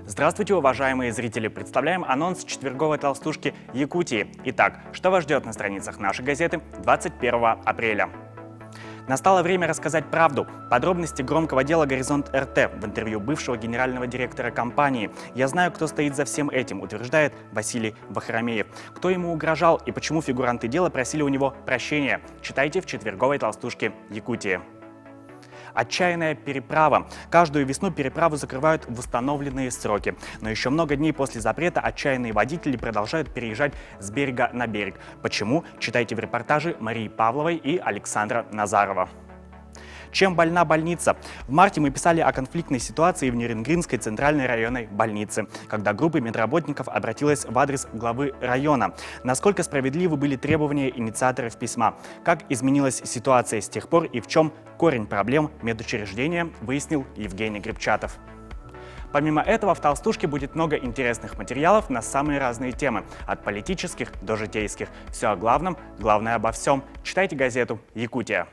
Здравствуйте, уважаемые зрители! Представляем анонс четверговой толстушки Якутии. Итак, что вас ждет на страницах нашей газеты 21 апреля? Настало время рассказать правду. Подробности громкого дела «Горизонт РТ» в интервью бывшего генерального директора компании. «Я знаю, кто стоит за всем этим», утверждает Василий Вахромеев. Кто ему угрожал и почему фигуранты дела просили у него прощения? Читайте в четверговой толстушке Якутии. Отчаянная переправа. Каждую весну переправу закрывают в установленные сроки. Но еще много дней после запрета отчаянные водители продолжают переезжать с берега на берег. Почему? Читайте в репортаже Марии Павловой и Александра Назарова. Чем больна больница? В марте мы писали о конфликтной ситуации в Нерюнгринской центральной районной больнице, когда группа медработников обратилась в адрес главы района. Насколько справедливы были требования инициаторов письма? Как изменилась ситуация с тех пор и в чем корень проблем медучреждения, выяснил Евгений Гребчатов. Помимо этого, в толстушке будет много интересных материалов на самые разные темы, от политических до житейских. Все о главном, главное обо всем. Читайте газету «Якутия».